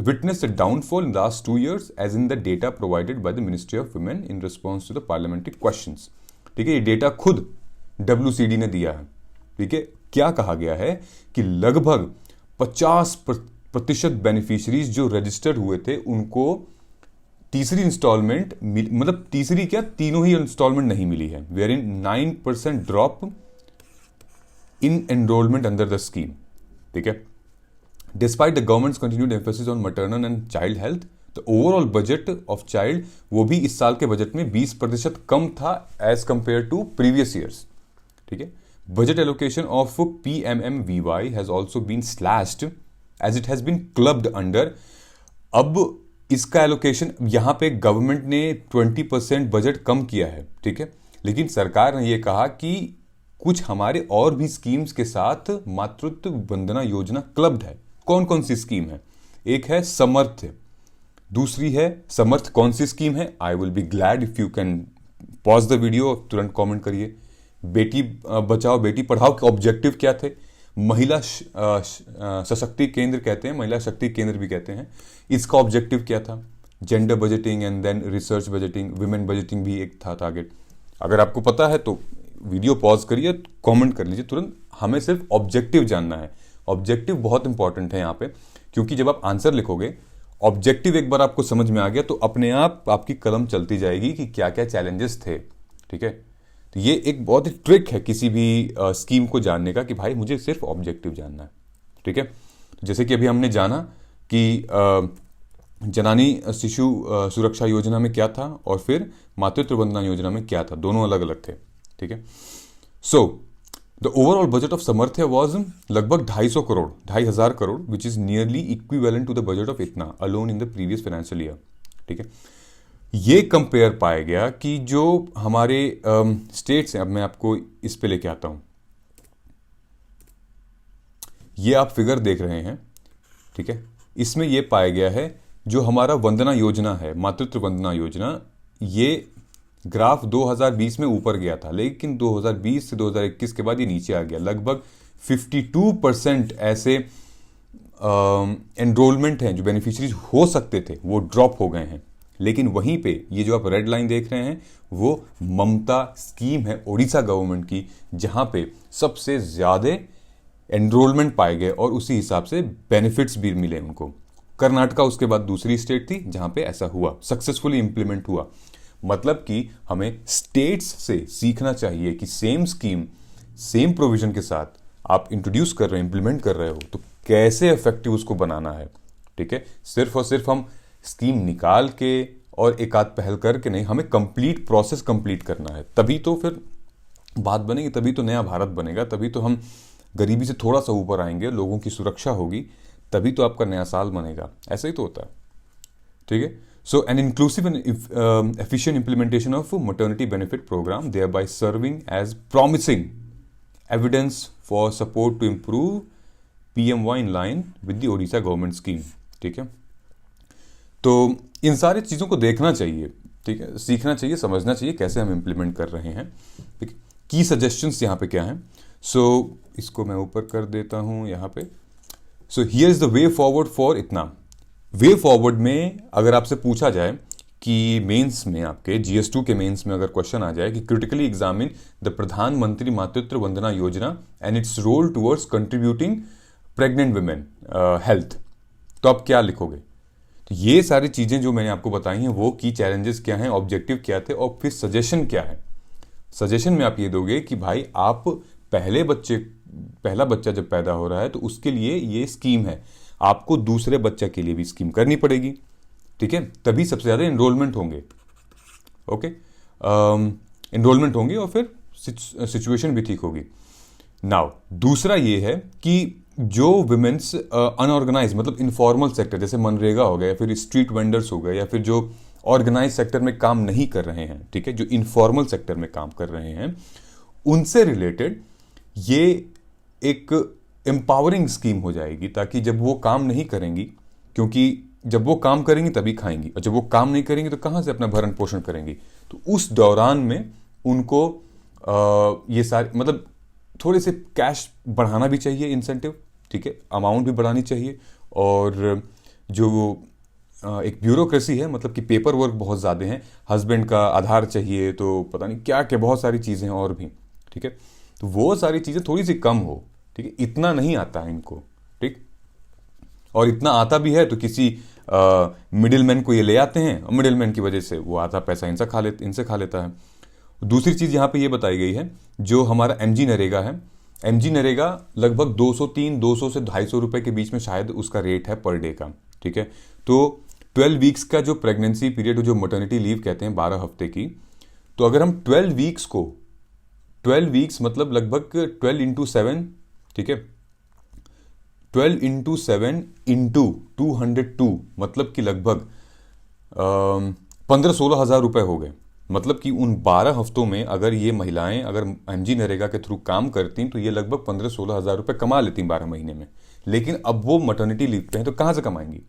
witnessed a downfall in the last 2 years as in the data provided by the Ministry of Women in response to the parliamentary questions. ठीक है, ये डेटा खुद WCD ने दिया है। ठीक है। क्या कहा गया है कि लगभग 50% बेनिफिशरीज जो रजिस्टर्ड हुए थे उनको तीसरी इंस्टॉलमेंट, मतलब तीसरी क्या, तीनों ही इंस्टॉलमेंट नहीं मिली है। Where in 9% drop in enrolment under the scheme. ठीक है। Despite the government's continued emphasis on maternal and child health, the overall budget of child, वो भी इस साल के बजट में 20% कम था as compared to previous years. ठीक है। Budget allocation of PMMVY has also been slashed as it has been clubbed under. अब इसका एलोकेशन यहाँ पे गवर्नमेंट ने 20% बजट कम किया है। ठीक है। लेकिन सरकार ने ये कहा कि कुछ हमारे और भी स्कीम्स के साथ मातृत्व वंदना योजना क्लब्ड है। कौन कौन सी स्कीम है? एक है समर्थ, दूसरी है समर्थ। कौन सी स्कीम है? I will be glad if you can pause the video, तुरंत कमेंट करिए। बेटी बचाओ बेटी पढ़ाओ के ऑब्जेक्टिव क्या थे? महिला सशक्ति केंद्र कहते हैं, महिला शक्ति केंद्र भी कहते हैं। इसका ऑब्जेक्टिव क्या था? Gender budgeting and then research budgeting, women budgeting भी एक था टारगेट। अगर आपको पता है तो वीडियो पॉज करिए, कमेंट कर लीजिए तुरंत। हमें सिर्फ ऑब्जेक्टिव जानना है। ऑब्जेक्टिव बहुत इंपॉर्टेंट है यहाँ पे, क्योंकि जब आप आंसर लिखोगे, ऑब्जेक्टिव एक बार आपको समझ में आ गया तो अपने आप आपकी कलम चलती जाएगी कि क्या क्या चैलेंजेस थे। ठीक है। तो ये एक बहुत ही ट्रिक है किसी भी स्कीम को जानने का कि भाई मुझे सिर्फ ऑब्जेक्टिव जानना है। ठीक है। तो जैसे कि अभी हमने जाना कि जनानी शिशु सुरक्षा योजना में क्या था और फिर मातृत्व वंदना योजना में क्या था, दोनों अलग अलग थे। ठीक है। So the overall budget of Samarthya was लगभग 250 crore, 2500 crore, which is nearly equivalent to the budget of इतना alone in the previous financial year. ठीक है। ये कंपेयर पाया गया कि जो हमारे स्टेट्स हैं, अब मैं आपको इस पे लेके आता हूं। ये आप फिगर देख रहे हैं। ठीक है। इसमें यह पाया गया है जो हमारा वंदना योजना है, मातृत्व वंदना योजना, ये ग्राफ 2020 में ऊपर गया था, लेकिन 2020 से 2021 के बाद ये नीचे आ गया। लगभग 52% ऐसे एनरोलमेंट हैं जो बेनिफिशरीज हो सकते थे, वो ड्रॉप हो गए हैं। लेकिन वहीं पे ये जो आप रेड लाइन देख रहे हैं वो ममता स्कीम है उड़ीसा गवर्नमेंट की, जहां पे सबसे ज्यादा एनरोलमेंट पाए गए और उसी हिसाब से बेनिफिट्स भी मिले उनको। कर्नाटका उसके बाद दूसरी स्टेट थी जहां पे ऐसा हुआ, सक्सेसफुली इंप्लीमेंट हुआ। मतलब कि हमें स्टेट्स से सीखना चाहिए कि सेम स्कीम, सेम प्रोविजन के साथ आप इंट्रोड्यूस कर रहे हैं, इंप्लीमेंट कर रहे हो, तो कैसे इफेक्टिव उसको बनाना है। ठीक है। सिर्फ और सिर्फ हम स्कीम निकाल के और एक आध पहल करके नहीं, हमें कंप्लीट प्रोसेस कंप्लीट करना है। तभी तो फिर बात बनेगी, तभी तो नया भारत बनेगा, तभी तो हम गरीबी से थोड़ा सा ऊपर आएंगे, लोगों की सुरक्षा होगी, तभी तो आपका नया साल बनेगा। ऐसा ही तो होता है। ठीक है। So an inclusive and efficient implementation of maternity benefit program, thereby serving as promising evidence for support to improve PMY in line with the Odisha government scheme. ठीक है, तो इन सारी चीज़ों को देखना चाहिए, ठीक है, सीखना चाहिए, समझना चाहिए कैसे हम इम्प्लीमेंट कर रहे हैं, ठीक है। की सजेशंस यहाँ पे क्या हैं? सो इसको मैं ऊपर कर देता हूँ यहाँ पे। So here is the way forward for इतना। वे फॉरवर्ड में अगर आपसे पूछा जाए कि मेंस में, आपके GS2 के मेंस में अगर क्वेश्चन आ जाए कि क्रिटिकली एग्जामिन द प्रधानमंत्री Matritva Vandana Yojana and its role towards contributing pregnant women health, तो आप क्या लिखोगे? तो ये सारी चीज़ें जो मैंने आपको बताई हैं वो की चैलेंजेस क्या हैं, ऑब्जेक्टिव क्या थे और फिर सजेशन क्या है। सजेशन में आप ये दोगे कि भाई आप पहला बच्चा जब पैदा हो रहा है तो उसके लिए ये स्कीम है, आपको दूसरे बच्चे के लिए भी स्कीम करनी पड़ेगी, ठीक है, तभी सबसे ज़्यादा इनरोलमेंट होंगे। ओके, इनरोलमेंट होंगे और फिर सिचुएशन भी ठीक होगी। नाउ दूसरा ये है कि जो वुमेन्स अनऑर्गेनाइज मतलब इनफॉर्मल सेक्टर जैसे मनरेगा हो गया या फिर स्ट्रीट वेंडर्स हो गए या फिर जो ऑर्गेनाइज सेक्टर में काम नहीं कर रहे हैं, ठीक है, जो इनफॉर्मल सेक्टर में काम कर रहे हैं, उनसे रिलेटेड ये एक एम्पावरिंग स्कीम हो जाएगी, ताकि जब वो काम नहीं करेंगी, क्योंकि जब वो काम करेंगी तभी खाएंगी और जब वो काम नहीं करेंगी तो कहाँ से अपना भरण पोषण करेंगी, तो उस दौरान में उनको ये सारे मतलब थोड़े से कैश बढ़ाना भी चाहिए, इंसेंटिव, ठीक है, अमाउंट भी बढ़ानी चाहिए। और जो एक ब्यूरोक्रेसी है, मतलब कि पेपर वर्क बहुत ज़्यादा है, हस्बैंड का आधार चाहिए तो पता नहीं क्या क्या बहुत सारी चीज़ें हैं और भी, ठीक है, तो वो सारी चीज़ें थोड़ी सी कम हो, ठीक है, इतना नहीं आता है इनको, ठीक, और इतना आता भी है तो किसी मिडिल मैन को ये ले आते हैं और मिडिल मैन की वजह से वो आधा पैसा इनसे खा लेता है। दूसरी चीज़ यहाँ पे ये बताई गई है, जो हमारा MG नरेगा है, MG नरेगा लगभग 200 से 250 रुपए के बीच में शायद उसका रेट है पर डे का, ठीक है। तो 12 वीक्स का जो प्रेगनेंसी पीरियड, जो मटर्निटी लीव कहते हैं 12 हफ्ते की, तो अगर हम 12 वीक्स मतलब लगभग 12 इंटू 7, ठीक है, 12 इंटू 7 इंटू 202 मतलब कि लगभग 15-16 हज़ार रुपये हो गए। मतलब कि उन 12 हफ्तों में अगर ये महिलाएं अगर MG नरेगा के थ्रू काम करती तो ये लगभग 15-16 हज़ार रुपये कमा लेती 12 महीने में। लेकिन अब वो मटर्निटी लीव पे हैं तो कहाँ से कमाएंगी?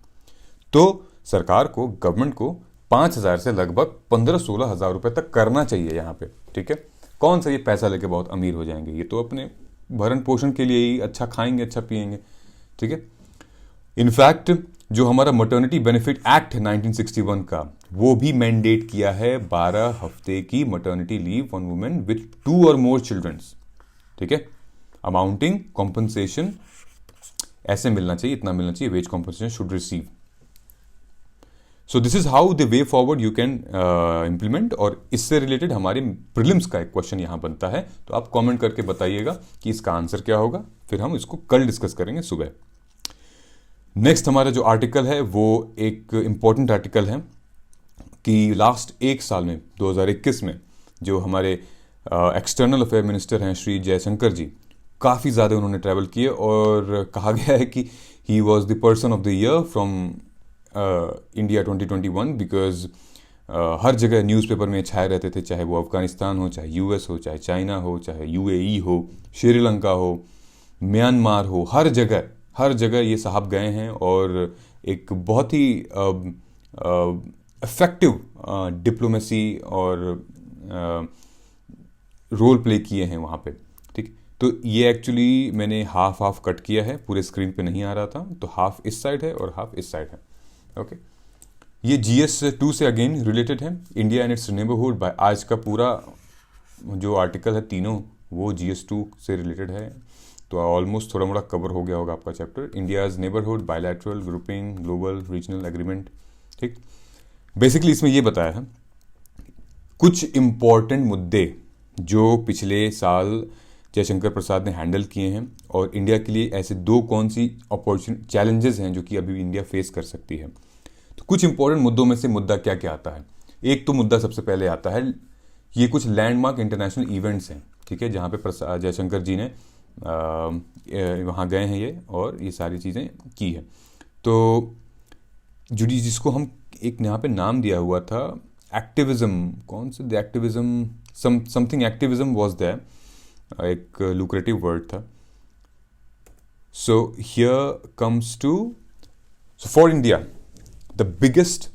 तो सरकार को, गवर्नमेंट को 5,000 से लगभग 15-16 हज़ार रुपये तक करना चाहिए यहाँ पे, ठीक है। कौन सा ये पैसा लेके बहुत अमीर हो जाएंगे, ये तो अपने भरण पोषण के लिए ही अच्छा खाएंगे, अच्छा पिएंगे, ठीक है। इनफैक्ट जो हमारा मटर्निटी बेनिफिट एक्ट है 1961 का, वो भी मैंडेट किया है 12 हफ्ते की maternity leave on women with 2 और मोर चिल्ड्रंस, ठीक है। अमाउंटिंग कॉम्पनसेशन ऐसे मिलना चाहिए, इतना मिलना चाहिए, wage compensation should receive. So this is how the way forward you can implement. और इससे रिलेटेड हमारे प्रीलिम्स का एक क्वेश्चन यहां बनता है, तो आप कमेंट करके बताइएगा कि इसका आंसर क्या होगा, फिर हम इसको कल डिस्कस करेंगे सुबह। नेक्स्ट हमारा जो आर्टिकल है वो एक इम्पॉर्टेंट आर्टिकल है कि लास्ट एक साल में 2021 में जो हमारे एक्सटर्नल अफेयर मिनिस्टर हैं श्री जयशंकर जी, काफ़ी ज़्यादा उन्होंने ट्रैवल किए और कहा गया है कि he was the person of the year from India 2021 because हर जगह न्यूज़पेपर में छाए रहते थे, चाहे वो अफगानिस्तान हो, चाहे US हो, चाहे चाइना हो, चाहे UAE हो, श्रीलंका हो, म्यांमार हो, हर जगह ये साहब गए हैं और एक बहुत ही इफेक्टिव डिप्लोमेसी और रोल प्ले किए हैं वहाँ पे, ठीक। तो ये एक्चुअली मैंने हाफ कट किया है, पूरे स्क्रीन पे नहीं आ रहा था, तो हाफ इस साइड है और हाफ इस साइड है, ओके। ये GS2 से अगेन रिलेटेड है, India and its neighbourhood bye, आज का पूरा जो आर्टिकल है तीनों वो GS2 से रिलेटेड है, तो ऑलमोस्ट थोड़ा मोड़ा कवर हो गया होगा आपका chapter. India's neighbourhood, bilateral, grouping, global, regional agreement, ठीक। बेसिकली इसमें ये बताया है कुछ इंपॉर्टेंट मुद्दे जो पिछले साल जयशंकर प्रसाद ने हैंडल किए हैं और इंडिया के लिए ऐसे दो कौन सी अपॉर्चुनिटी चैलेंजेस हैं जो कि अभी इंडिया फेस कर सकती है। तो कुछ इंपॉर्टेंट मुद्दों में से मुद्दा क्या क्या आता है, एक तो मुद्दा सबसे पहले आता है, ये कुछ लैंडमार्क इंटरनेशनल इवेंट्स हैं, ठीक है, जहाँ पे जयशंकर जी ने वहाँ गए हैं ये और ये सारी चीज़ें की है। तो जिसको हम एक यहाँ पे नाम दिया हुआ था, एक्टिविज्म, कौन से, the activism, something activism was there, एक लुक्रेटिव वर्ड था. So here comes to, so for India the biggest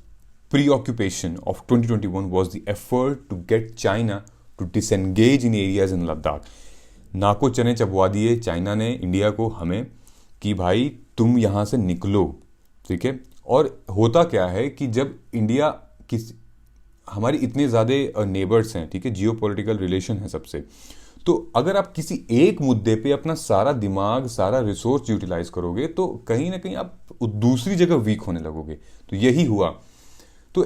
preoccupation of 2021 was the effort to get China to disengage in areas in Ladakh. नाको चने चबवा दिए China ने India को, हमें, कि भाई तुम यहाँ से निकलो, ठीक है. और होता क्या है कि जब इंडिया हमारी इतने ज़्यादा नेबर्स हैं, ठीक है, जियो पॉलिटिकल रिलेशन है सबसे, तो अगर आप किसी एक मुद्दे पे अपना सारा दिमाग, सारा रिसोर्स यूटिलाइज करोगे तो कहीं ना कहीं आप दूसरी जगह वीक होने लगोगे. तो यही हुआ. तो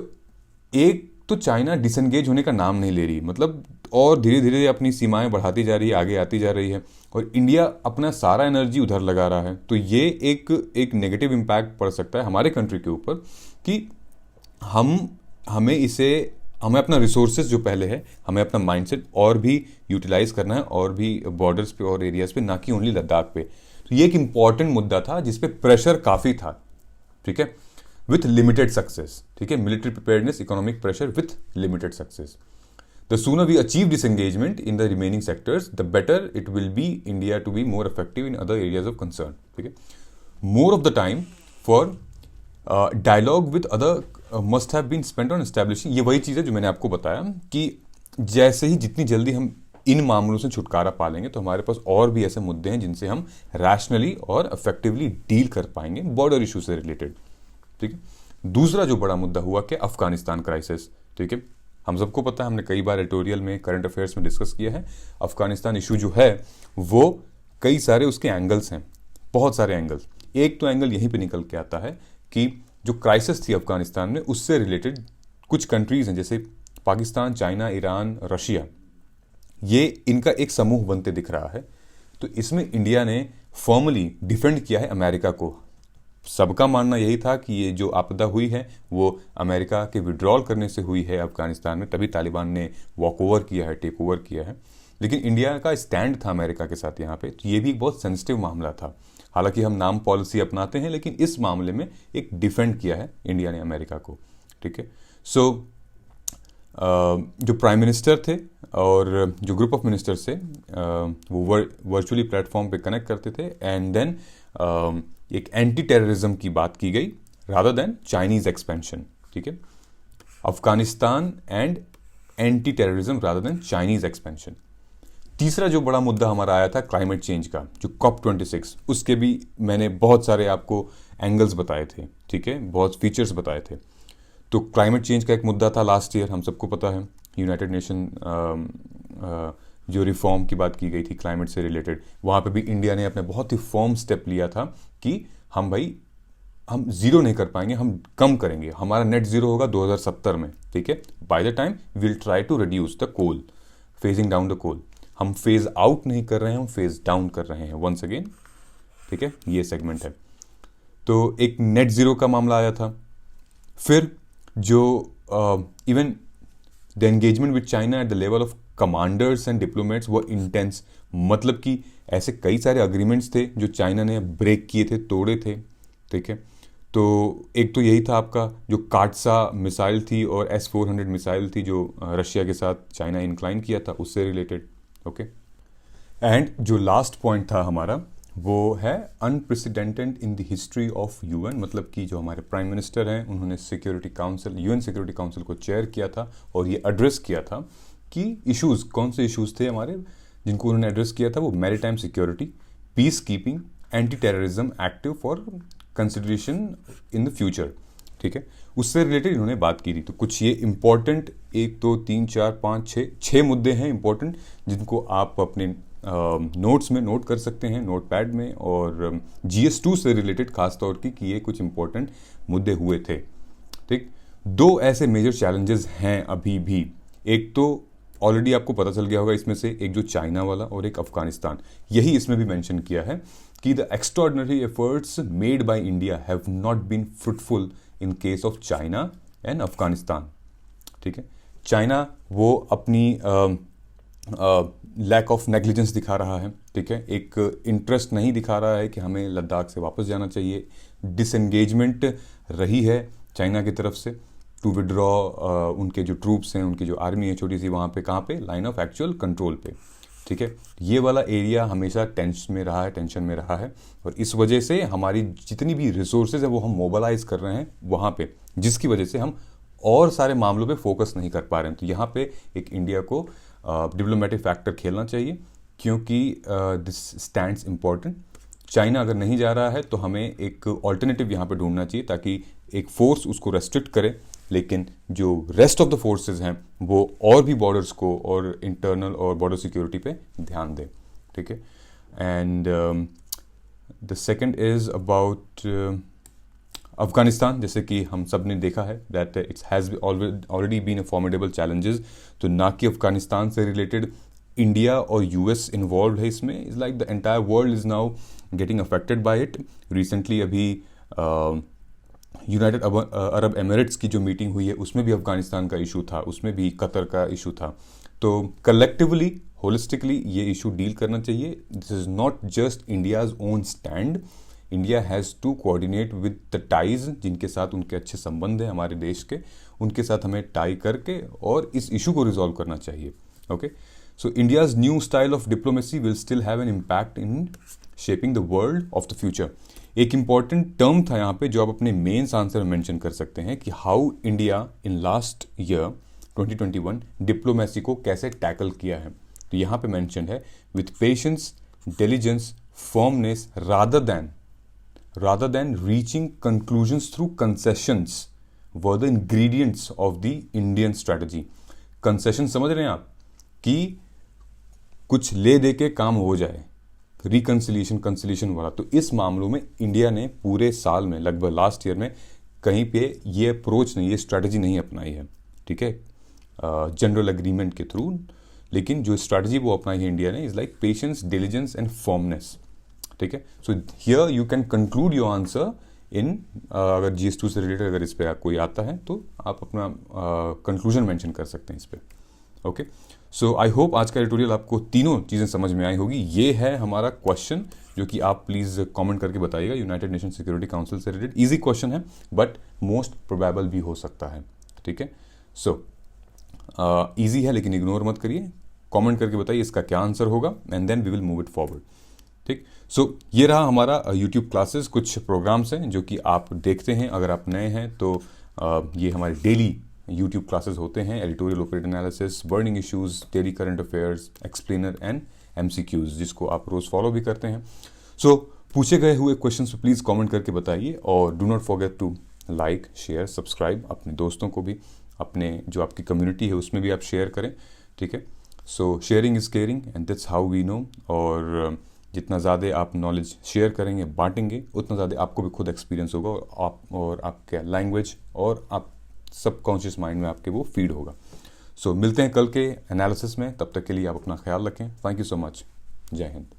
एक तो चाइना डिसएंगेज होने का नाम नहीं ले रही, मतलब, और धीरे धीरे अपनी सीमाएं बढ़ाती जा रही है, आगे आती जा रही है, और इंडिया अपना सारा एनर्जी उधर लगा रहा है. तो ये एक नेगेटिव इम्पैक्ट पड़ सकता है हमारे कंट्री के ऊपर कि हमें अपना रिसोर्सेज जो पहले है, हमें अपना माइंडसेट और भी यूटिलाइज करना है, और भी बॉर्डर्स पे और एरियाज पे, ना कि ओनली लद्दाख पे. तो ये एक इंपॉर्टेंट मुद्दा था जिसपे प्रेशर काफ़ी था, ठीक है, विथ लिमिटेड सक्सेस, ठीक है. Military preparedness, economic pressure with limited success. The sooner we achieve this engagement in the remaining sectors the better it will be India to be more effective in other areas of concern, ठीक है. More of the time for dialogue with other must have been spent on establishing. ये वही चीज़ है जो मैंने आपको बताया कि जैसे ही जितनी जल्दी हम इन मामलों से छुटकारा पा लेंगे तो हमारे पास और भी ऐसे मुद्दे हैं जिनसे हम रैशनली और इफेक्टिवली डील कर पाएंगे बॉर्डर इशू से रिलेटेड, ठीक है. दूसरा जो बड़ा मुद्दा हुआ कि अफगानिस्तान क्राइसिस, ठीक है. हम सबको पता है, हमने कई बार एडिटोरियल में, करंट अफेयर्स में डिस्कस किया है. अफगानिस्तान इशू जो है वो कई सारे उसके एंगल्स हैं, बहुत सारे एंगल्स. एक तो एंगल यहीं पे निकल के आता है कि जो क्राइसिस थी अफगानिस्तान में उससे रिलेटेड कुछ कंट्रीज हैं जैसे पाकिस्तान, चाइना, ईरान, रशिया, ये इनका एक समूह बनते दिख रहा है. तो इसमें इंडिया ने फॉर्मली डिफेंड किया है अमेरिका को. सबका मानना यही था कि ये जो आपदा हुई है वो अमेरिका के विड्रॉल करने से हुई है अफगानिस्तान में, तभी तालिबान ने वॉक ओवर किया है, टेक ओवर किया है. लेकिन इंडिया का स्टैंड था अमेरिका के साथ यहाँ पे, तो ये भी एक बहुत सेंसिटिव मामला था. हालांकि हम नाम पॉलिसी अपनाते हैं, लेकिन इस मामले में एक डिफेंड किया है इंडिया ने अमेरिका को, ठीक है. सो जो प्राइम मिनिस्टर थे और जो ग्रुप ऑफ मिनिस्टर्स थे वो वर्चुअली प्लेटफॉर्म पे कनेक्ट करते थे, एंड देन एक एंटी टेररिज्म की बात की गई रादर देन चाइनीज एक्सपेंशन, ठीक है. Afghanistan and anti terrorism rather than Chinese expansion. तीसरा जो बड़ा मुद्दा हमारा आया था क्लाइमेट चेंज का, जो COP26, उसके भी मैंने बहुत सारे आपको एंगल्स बताए थे, ठीक है, बहुत फीचर्स बताए थे. तो क्लाइमेट चेंज का एक मुद्दा था लास्ट ईयर, हम सबको पता है, यूनाइटेड नेशन जो रिफॉर्म की बात की गई थी क्लाइमेट से रिलेटेड, वहाँ पे भी इंडिया ने अपने बहुत ही फर्म स्टेप लिया था कि हम ज़ीरो नहीं कर पाएंगे, हम कम करेंगे, हमारा नेट ज़ीरो होगा 2070 में, ठीक है. By the time will try to reduce the coal, phasing down the coal. हम फेज आउट नहीं कर रहे हैं, हम फेज डाउन कर रहे हैं वंस अगेन, ठीक है. ये सेगमेंट है. तो एक नेट ज़ीरो का मामला आया था. फिर जो even the engagement with China at the level of commanders and diplomats वो इंटेंस, मतलब कि ऐसे कई सारे अग्रीमेंट्स थे जो चाइना ने ब्रेक किए थे, तोड़े थे, ठीक है. तो एक तो यही था आपका जो काटसा मिसाइल थी और S-400 मिसाइल थी जो रशिया के साथ चाइना इंक्लाइन किया था, उससे रिलेटेड, ओके. एंड जो लास्ट पॉइंट था हमारा वो है unprecedented in the history of UN, मतलब कि जो हमारे प्राइम मिनिस्टर हैं उन्होंने security council, UN security council को चेयर किया था और ये एड्रेस किया था कि इश्यूज़, कौन से इश्यूज़ थे हमारे जिनको उन्होंने एड्रेस किया था. वो maritime security, peace keeping, anti terrorism active for consideration in the future, ठीक है. उससे रिलेटेड इन्होंने बात की थी. तो कुछ ये इंपॉर्टेंट 1 2 3 4 5 6 मुद्दे हैं इंपॉर्टेंट, जिनको आप अपने नोट्स में नोट कर सकते हैं, नोट पैड में, और GS2 से रिलेटेड खास तौर की कि ये कुछ इंपॉर्टेंट मुद्दे हुए थे, ठीक. 2 ऐसे मेजर चैलेंजेस हैं अभी भी. एक तो ऑलरेडी आपको पता चल गया होगा इसमें से, एक जो चाइना वाला और एक अफगानिस्तान. यही इसमें भी मेंशन किया है कि the extraordinary efforts made by India have not been fruitful in case of China and Afghanistan, ठीक है. चाइना वो अपनी लैक ऑफ नेग्लिजेंस दिखा रहा है, ठीक है, एक इंटरेस्ट नहीं दिखा रहा है कि हमें लद्दाख से वापस जाना चाहिए. डिसएंगेजमेंट रही है चाइना की तरफ से टू विड्रॉ उनके जो ट्रूप्स हैं, उनकी जो आर्मी है छोटी सी, वहाँ पे कहाँ पे, लाइन ऑफ एक्चुअल कंट्रोल पे। ठीक है, ये वाला एरिया हमेशा टेंशन में रहा है और इस वजह से हमारी जितनी भी रिसोर्सेज है वो हम मोबालाइज कर रहे हैं वहाँ पे, जिसकी वजह से हम और सारे मामलों पे फोकस नहीं कर पा रहे हैं। तो यहाँ पे एक इंडिया को डिप्लोमेटिक फैक्टर खेलना चाहिए, क्योंकि दिस स्टैंड्स इम्पॉर्टेंट। चाइना अगर नहीं जा रहा है तो हमें एक ऑल्टरनेटिव यहाँ पे ढूंढना चाहिए, ताकि एक फोर्स उसको रेस्ट्रिक्ट करे, लेकिन जो रेस्ट ऑफ द फोर्सेस हैं वो और भी बॉर्डर्स को और इंटरनल और बॉर्डर सिक्योरिटी पे ध्यान दें। ठीक है, and the second is about Afghanistan. जैसे कि हम सब ने देखा है that it's has already been a formidable challenges. तो ना कि अफगानिस्तान से रिलेटेड इंडिया और यूएस इन्वॉल्व है इसमें, is like the entire world is now getting affected by it. Recently अभी यूनाइटेड अरब एमिरेट्स की जो मीटिंग हुई है उसमें भी अफगानिस्तान का इशू था, उसमें भी कतर का इशू था। तो कलेक्टिवली होलिस्टिकली ये इशू डील करना चाहिए। This is not just India's own stand, India has to coordinate with the ties, जिनके साथ उनके अच्छे संबंध हैं हमारे देश के, उनके साथ हमें टाई करके और इस इशू को रिजॉल्व करना चाहिए। Okay, so India's new style of diplomacy will still have an impact in shaping the world of the future. एक इंपॉर्टेंट टर्म था यहाँ पे जो आप अपने मेंस आंसर में मेंशन कर सकते हैं कि how India in last year 2021 diplomacy को कैसे टैकल किया है। तो यहाँ पे मेंशन है with patience, diligence, firmness rather than reaching conclusions through concessions were the ingredients of the Indian strategy। Concession समझ रहे हैं आप, कि कुछ ले दे के काम हो जाए, कंसिलिएशन वाला। तो इस मामलों में इंडिया ने पूरे साल में, लगभग लास्ट ईयर में, कहीं पे ये अप्रोच नहीं, ये स्ट्रैटेजी नहीं अपनाई है। ठीक है, जनरल एग्रीमेंट के थ्रू, लेकिन जो स्ट्रैटेजी वो अपनाई है इंडिया ने is like patience, diligence and firmness. ठीक है, so here you can conclude your answer in, अगर GS2 से रिलेटेड अगर इस पर कोई आता है तो आप अपना कंक्लूजन मेंशन कर सकते हैं इस पर। ओके, सो आई होप आज का ट्यूटोरियल आपको तीनों चीज़ें समझ में आई होगी। ये है हमारा क्वेश्चन जो कि आप प्लीज़ कमेंट करके बताइएगा, यूनाइटेड नेशन सिक्योरिटी काउंसिल से रिलेटेड। इजी क्वेश्चन है बट मोस्ट प्रोबेबल भी हो सकता है। ठीक है, सो इजी है लेकिन इग्नोर मत करिए, कमेंट करके बताइए इसका क्या आंसर होगा and then we will move it forward. ठीक, सो ये रहा हमारा यूट्यूब क्लासेस, कुछ प्रोग्राम्स हैं जो कि आप देखते हैं। अगर आप नए हैं तो ये हमारे डेली यूट्यूब क्लासेस होते हैं, editorial opinion analysis, burning issues, daily current affairs, explainer and MCQs, जिसको आप रोज़ फॉलो भी करते हैं। सो पूछे गए हुए क्वेश्चंस पे प्लीज़ कमेंट करके बताइए और do not forget to like, share, subscribe. अपने दोस्तों को भी, अपने जो आपकी कम्युनिटी है उसमें भी आप शेयर करें। ठीक है, so sharing is caring and that's how we know. और जितना ज़्यादा आप नॉलेज शेयर करेंगे, बांटेंगे, उतना ज़्यादा आपको भी खुद एक्सपीरियंस होगा और आपके लैंग्वेज और आप सबकॉन्शियस माइंड में आपके वो फीड होगा। सो मिलते हैं कल के एनालिसिस में, तब तक के लिए आप अपना ख्याल रखें। Thank you so much. जय हिंद।